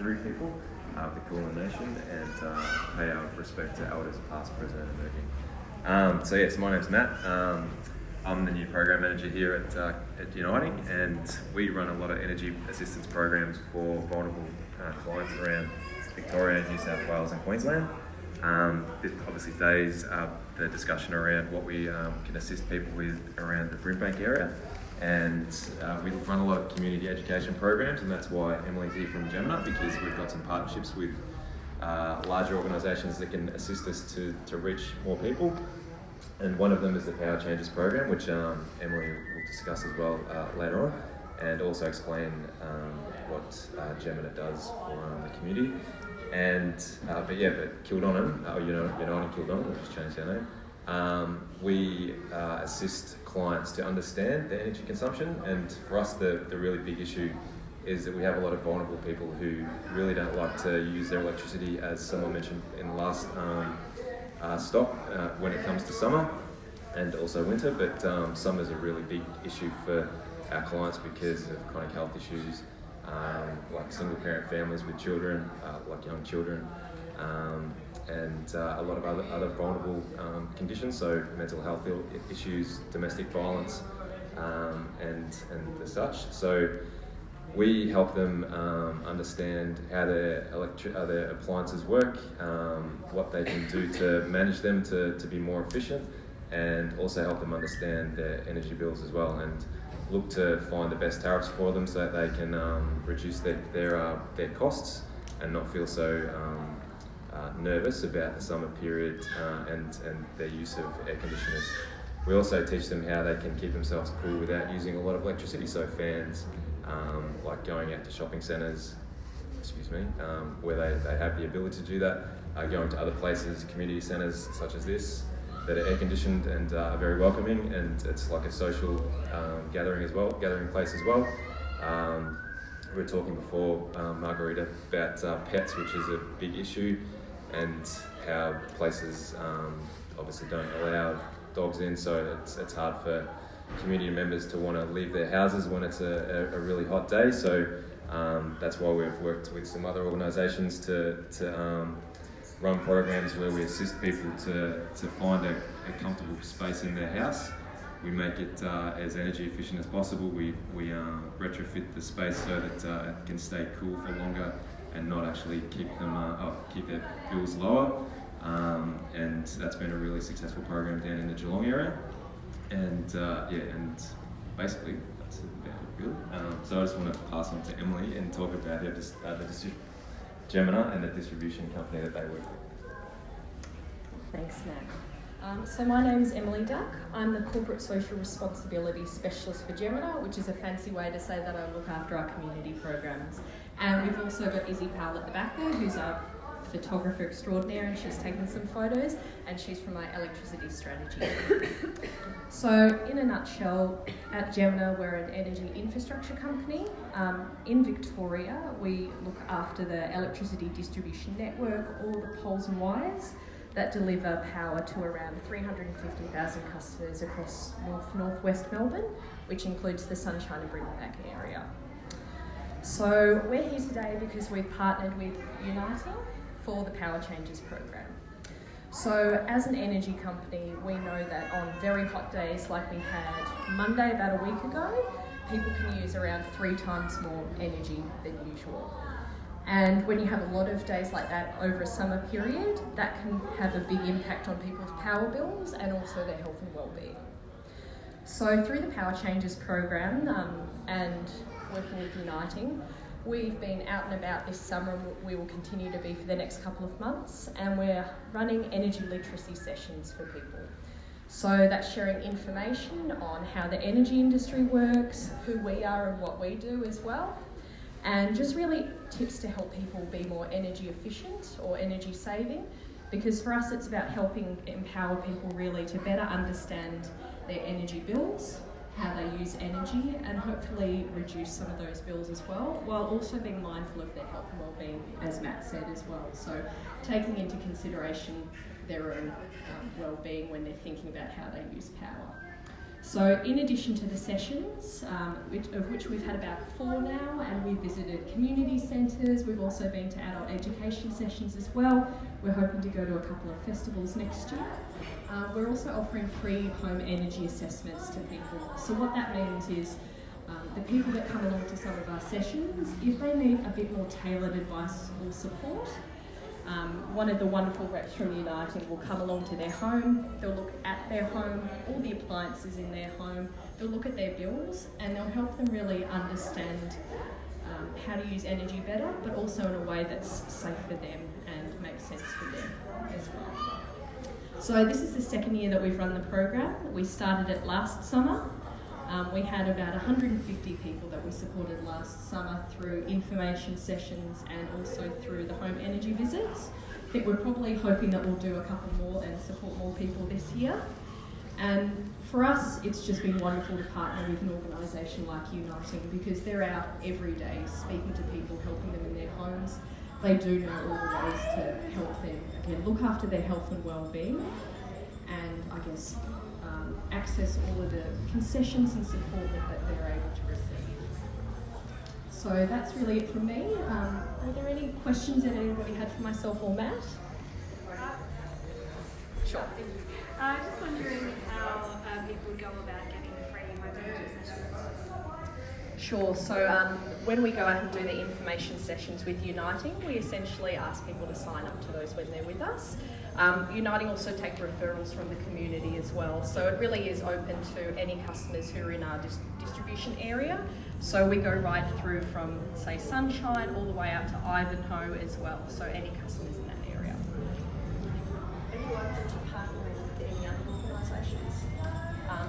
Wurundjeri people of the Kulin Nation, and pay our respect to elders past, present and emerging. So yes, my name's Matt. I'm the new program manager here at Uniting, and we run a lot of energy assistance programs for vulnerable clients around Victoria, New South Wales and Queensland. This obviously today's the discussion around what we can assist people with around the Brimbank area, and we run a lot of community education programs, and that's why Emily's here from Jemena, because we've got some partnerships with larger organisations that can assist us to reach more people. And one of them is the Power Changes program, which Emily will discuss as well later on, and also explain what Jemena does for the community. And but Kildonan, Uniting Kildonan, we'll just change our name. We assist clients to understand their energy consumption, and for us the really big issue is that we have a lot of vulnerable people who really don't like to use their electricity, as someone mentioned in the last stop, when it comes to summer and also winter, but summer is a really big issue for our clients because of chronic health issues, like single parent families with children, like young children, and a lot of other vulnerable conditions, so mental health issues, domestic violence, and the such. So we help them understand how their appliances work, what they can do to manage them to be more efficient, and also help them understand their energy bills as well, and look to find the best tariffs for them so that they can reduce their costs and not feel so nervous about the summer period and their use of air conditioners. We also teach them how they can keep themselves cool without using a lot of electricity, so fans, like going out to shopping centres, where they have the ability to do that, going to other places, community centres such as this, that are air conditioned and are very welcoming, and it's like a social gathering place as well. We were talking before, Margarita, about pets, which is a big issue, and how places obviously don't allow dogs in, so it's hard for community members to want to leave their houses when it's a really hot day. So that's why we've worked with some other organisations to run programs where we assist people to find a comfortable space in their house. We make it as energy efficient as possible. We retrofit the space so that it can stay cool for longer and not actually keep their bills lower. And that's been a really successful program down in the Geelong area. And and basically that's about it really. So I just want to pass on to Emily and talk about Jemena and the distribution company that they work with. Thanks, Matt. So my name is Emily Duck. I'm the Corporate Social Responsibility Specialist for Jemena, which is a fancy way to say that I look after our community programs. And we've also got Izzy Powell at the back there, who's our photographer extraordinaire, and she's taken some photos, and she's from our electricity strategy. So in a nutshell, at Jemena we're an energy infrastructure company. In Victoria we look after the electricity distribution network, all the poles and wires that deliver power to around 350,000 customers across northwest Melbourne, which includes the Sunshine and Brimbank area. So we're here today because we've partnered with Uniting for the Power Changes program. So as an energy company, we know that on very hot days like we had Monday about a week ago, people can use around 3 times more energy than usual. And when you have a lot of days like that over a summer period, that can have a big impact on people's power bills and also their health and well-being. So through the Power Changes program and working with Uniting, we've been out and about this summer, and we will continue to be for the next couple of months, and we're running energy literacy sessions for people. So that's sharing information on how the energy industry works, who we are and what we do as well, and just really tips to help people be more energy efficient or energy saving, because for us it's about helping empower people really to better understand their energy bills, how they use energy, and hopefully reduce some of those bills as well, while also being mindful of their health and well-being, as Matt said as well. So taking into consideration their own well-being when they're thinking about how they use power. So in addition to the sessions, of which we've had about 4 now, and we've visited community centres, we've also been to adult education sessions as well. We're hoping to go to a couple of festivals next year. We're also offering free home energy assessments to people. So what that means is the people that come along to some of our sessions, if they need a bit more tailored advice or support, one of the wonderful reps from Uniting will come along to their home, they'll look at their home, all the appliances in their home, they'll look at their bills, and they'll help them really understand how to use energy better, but also in a way that's safe for them and makes sense for them as well. So this is the second year that we've run the program. We started it last summer. We had about 150 people that we supported last summer through information sessions and also through the home energy visits. I think we're probably hoping that we'll do a couple more and support more people this year. And for us, it's just been wonderful to partner with an organisation like Uniting, because they're out every day speaking to people, helping them in their homes. They do know all the ways to help them, again, look after their health and well-being, and I guess access all of the concessions and support that they're able to receive. So that's really it from me. Are there any questions that anybody had for myself or Matt? Sure. Just wondering how people would go about getting the free home energy sessions. Sure. So when we go out and do the information sessions with Uniting, we essentially ask people to sign up to those when they're with us. Uniting also take referrals from the community as well. So it really is open to any customers who are in our distribution area. So we go right through from, say, Sunshine all the way out to Ivanhoe as well. So any customers in that area. Are you open to partnering with any other organisations?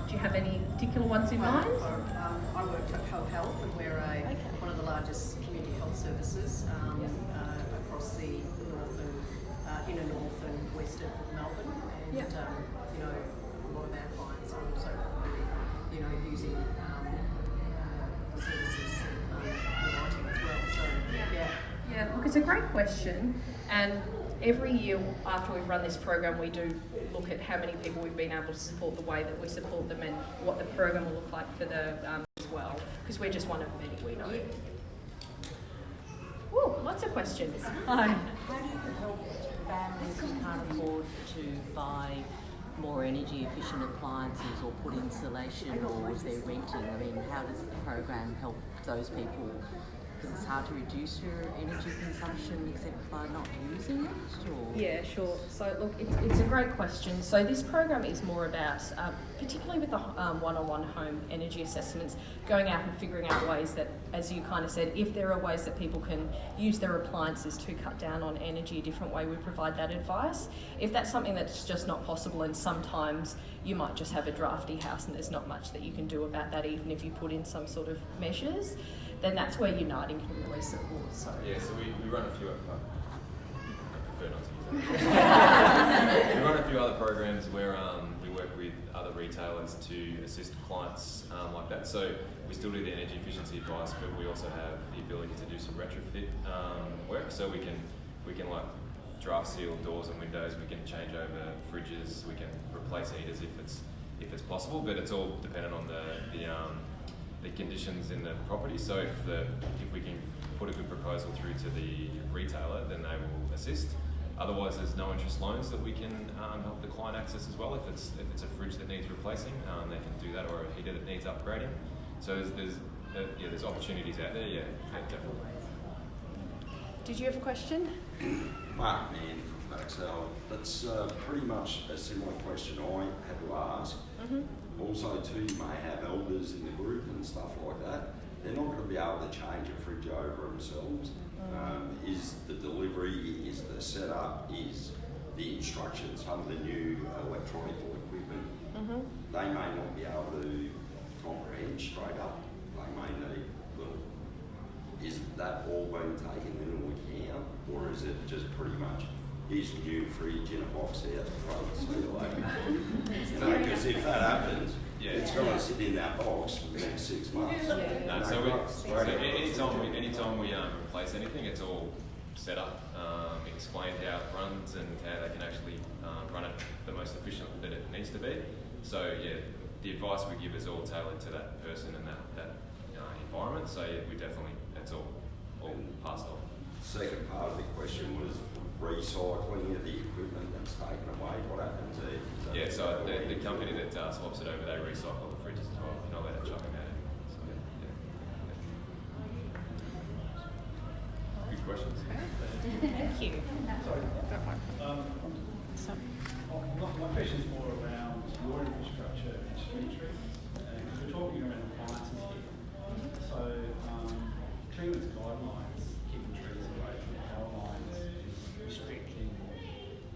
Do you have any particular ones in mind? I work for Co-Health, and we're one of the largest community health services across the inner north and west of Melbourne. And you know, a lot of our clients are also using the services of Uniting as well. So Yeah, look, it's a great question, and every year after we've run this program, we do look at how many people we've been able to support, the way that we support them, and what the program will look like for the as well, because we're just one of many, we know. Ooh, lots of questions. Hi. How do you help families who can't afford to buy more energy efficient appliances or put insulation, or if they're renting? I mean, how does the program help those people? Because it's hard to reduce your energy consumption except by not using it? Or? Yeah, sure. So look, it's a great question. So this program is more about, particularly with the one-on-one home energy assessments, going out and figuring out ways that, as you kind of said, if there are ways that people can use their appliances to cut down on energy a different way, we provide that advice. If that's something that's just not possible, and sometimes you might just have a drafty house and there's not much that you can do about that, even if you put in some sort of measures, then that's where Uniting can really support. So Yeah, so we run a few. I prefer not to use that. We run a few other programs where we work with other retailers to assist clients like that. So we still do the energy efficiency advice, but we also have the ability to do some retrofit work. So we can like draft seal doors and windows. We can change over fridges. We can replace heaters if it's possible. But it's all dependent on the conditions in the property. So if we can put a good proposal through to the retailer, then they will assist. Otherwise, there's no interest loans that we can help the client access as well. If it's a fridge that needs replacing, they can do that, or a heater that needs upgrading. So there's opportunities out there. Yeah, definitely. did you have a question? Mark Mann from Maxell. That's pretty much a similar question I had to ask. Mm-hmm. Also, too, you may have elders in the group and stuff like that. They're not going to be able to change a fridge over themselves. Is the delivery, is the setup, is the instructions, some of the new electronic equipment, they may not be able to comprehend straight up. They may need, is that all being taken into account, or is it just pretty much, here's a new fridge in a box out the front, see you later? Because if that happens, it's going to sit in that box for the next 6 months. Anytime we replace anything, it's all set up, explained how it runs and how they can actually run it the most efficient that it needs to be. So the advice we give is all tailored to that person and that environment. So yeah, that's all passed on. Second part of the question was recycling of the equipment that's taken away. What happens there? Yeah, so the company that swaps it over, they recycle the fridges as well. You're not allowed to chuck them out. So, yeah. Good questions. Thank you. My question is more around your infrastructure and street trees. Because we're talking around appliances here. So, clearance guidelines, keeping trees away from power lines, restricting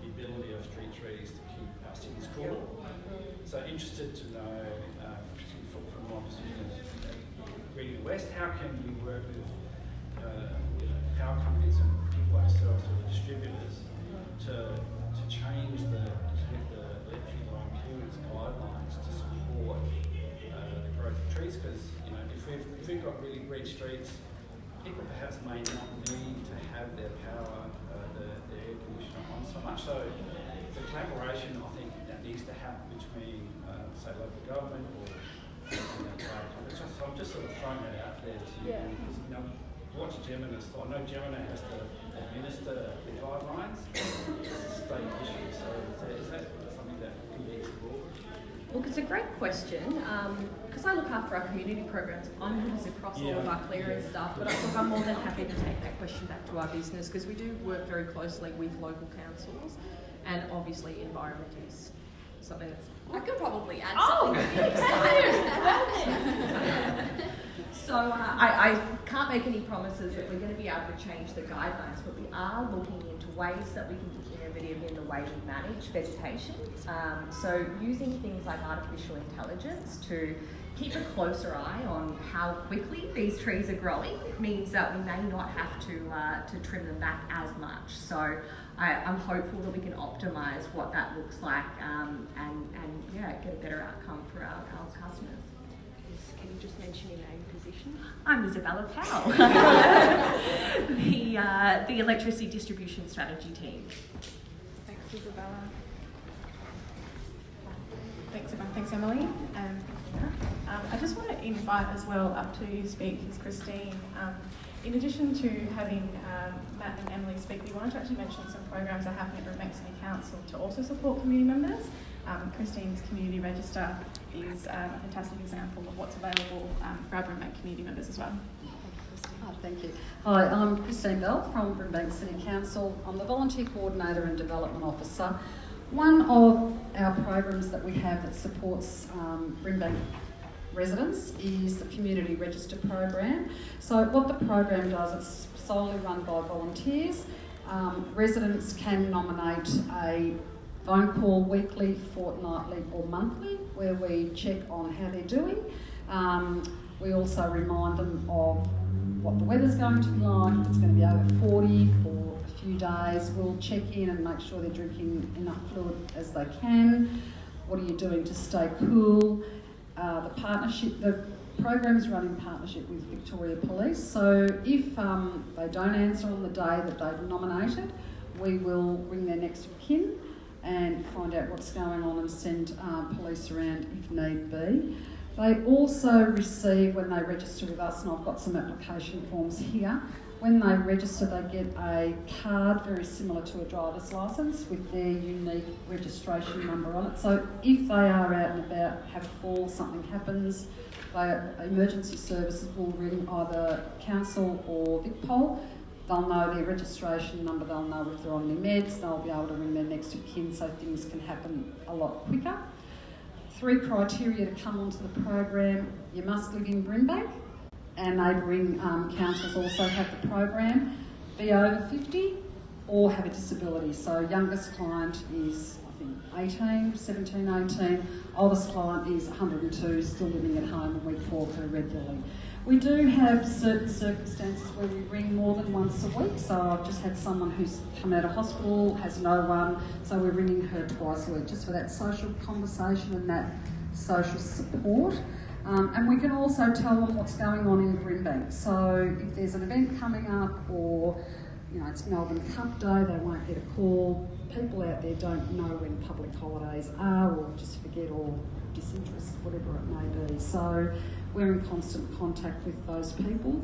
the ability of street trees to keep our cities cool. So, interested to know, from my position as reading the West, how can we work with power companies and people like ourselves, or the distributors, to change the electric line clearance guidelines to support the growth of trees? Because if we've got really green streets, people perhaps may not need to have their power, the air conditioner on so much. So it's a collaboration, I think, that needs to happen between, say, local government or power companies. So I'm just sort of throwing that out there to you. Because, what's Jemena's thought? I know Jemena has to administer the guidelines. It's a state issue. So is that something that can be explored? Look, it's a great question. Because I look after our community programs, I'm busy across all of our clearance stuff, but I'm more than happy to take that question back to our business, because we do work very closely with local councils, and obviously environment is something that's... I could probably add something. So I can't make any promises that we're going to be able to change the guidelines, but we are looking into ways that we can be innovative in the way we manage vegetation. So using things like artificial intelligence to keep a closer eye on how quickly these trees are growing means that we may not have to trim them back as much. So I'm hopeful that we can optimise what that looks like and get a better outcome for our customers. Can you just mention your name and position? I'm Isabella Powell, the Electricity Distribution Strategy Team. Thanks, Isabella. Thanks, Emily. I just want to invite as well up to speak is Christine. In addition to having Matt and Emily speak, we wanted to actually mention some programs that happen at Brimbank City Council to also support community members. Christine's community register is a fantastic example of what's available for our Brimbank community members as well. Thank you. Hi, I'm Christine Bell from Brimbank City Council. I'm the Volunteer Coordinator and Development Officer. One of our programs that we have that supports Brimbank residents is the Community Register program. So what the program does, it's solely run by volunteers. Residents can nominate a phone call weekly, fortnightly or monthly where we check on how they're doing. We also remind them of what the weather's going to be like. If it's going to be over 40 for a few days, we'll check in and make sure they're drinking enough fluid as they can. What are you doing to stay cool? The program is run in partnership with Victoria Police, so if they don't answer on the day that they've nominated, we will ring their next of kin and find out what's going on and send police around if need be. They also receive, when they register with us, and I've got some application forms here, when they register they get a card very similar to a driver's licence with their unique registration number on it. So if they are out and about, have a fall, something happens, emergency services will ring either council or VicPol. They'll know their registration number, they'll know if they're on their meds, they'll be able to ring their next of kin so things can happen a lot quicker. 3 criteria to come onto the program: you must live in Brimbank, and neighbouring councils also have the program, be over 50 or have a disability. So youngest client is, I think, 17, 18. Oldest client is 102, still living at home, and we call her regularly. We do have certain circumstances where we ring more than once a week. So I've just had someone who's come out of hospital, has no one, so we're ringing her twice a week just for that social conversation and that social support. And we can also tell them what's going on in Brimbank. So if there's an event coming up or it's Melbourne Cup Day, they won't get a call. People out there don't know when public holidays are, or just forget, or disinterest, whatever it may be. So we're in constant contact with those people.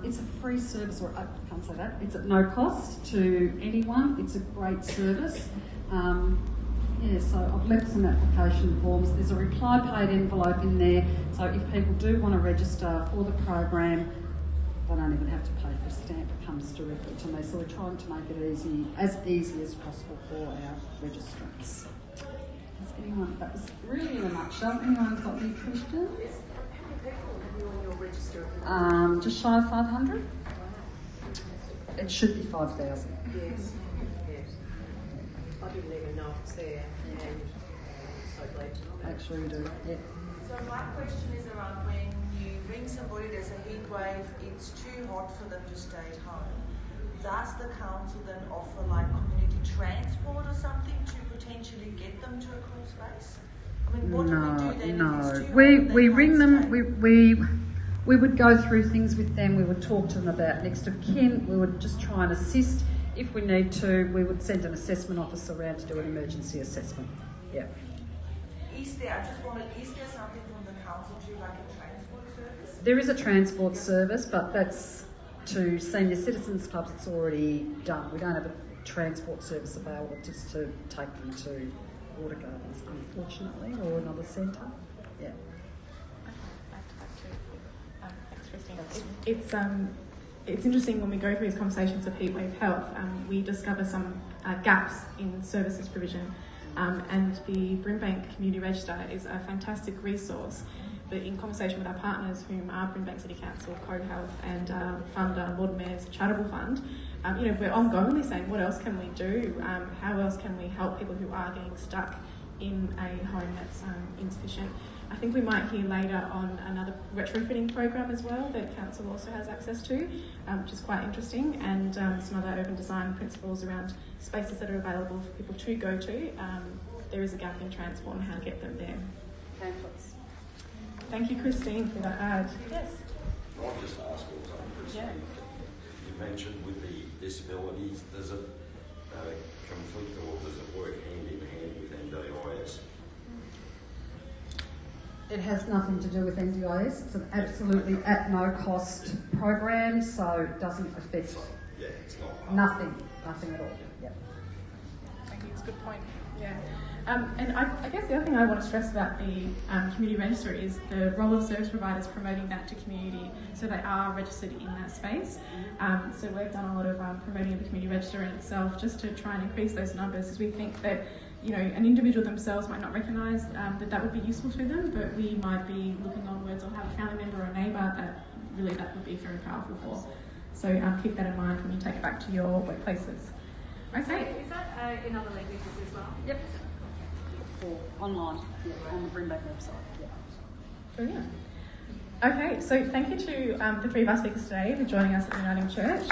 It's a free service, or I can't say that, it's at no cost to anyone. It's a great service. So I've left some application forms. There's a reply paid envelope in there, so if people do want to register for the program, they don't even have to pay for a stamp, it comes directly to me. So we're trying to make it as easy as possible for our registrants. Has anyone, that was really in a nutshell. Anyone got any questions? How many people have you on your register? Just shy of 500. It should be 5,000. Yes. I didn't even know it's there, and I'm so glad to know that. Actually, we do. Yeah. So my question is around when you ring somebody, there's a heat wave, it's too hot for them to stay at home. Does the council then offer like community transport or something to potentially get them to a cool space? I mean, what do we do then if it's too hot? We ring them. We would go through things with them. We would talk to them about next of kin. We would just try and assist. If we need to, we would send an assessment officer around to do an emergency assessment. Yeah. Is there something from the council to like a transport service? There is a transport service, but that's to senior citizens clubs. It's already done. We don't have a transport service available just to take them to Water Gardens, unfortunately, or another centre. Yeah. Thanks, Christine. It's interesting when we go through these conversations of heatwave health, we discover some gaps in services provision, and the Brimbank Community Register is a fantastic resource. But in conversation with our partners, whom are Brimbank City Council, Co-Health, and funder Lord Mayor's Charitable Fund, we're ongoingly saying, what else can we do? How else can we help people who are getting stuck in a home that's insufficient? I think we might hear later on another retrofitting program as well that council also has access to, which is quite interesting, and some other urban design principles around spaces that are available for people to go to. There is a gap in transport and how to get them there. Pamphlets. Thank you, Christine, for that ad. Yes. Can I just ask also, Christine, you mentioned with the disabilities, does it conflict or does it work hand in hand with NDIS? It has nothing to do with NDIS. It's an absolutely at no cost program, so it doesn't affect It's not nothing at all. Yeah. Thank you, it's a good point. Yeah. And I guess the other thing I want to stress about the community register is the role of service providers promoting that to community, so they are registered in that space. So we've done a lot of promoting of the community register in itself just to try and increase those numbers, because we think that an individual themselves might not recognise that would be useful to them, but we might be looking onwards or have a family member or a neighbour that would be very powerful for. So keep that in mind when you take it back to your workplaces. Okay. Is that in other languages as well? Yep. For online, on the Brimbank website. Yeah. Brilliant. Okay, so thank you to the three of our speakers today for joining us at the Uniting Church.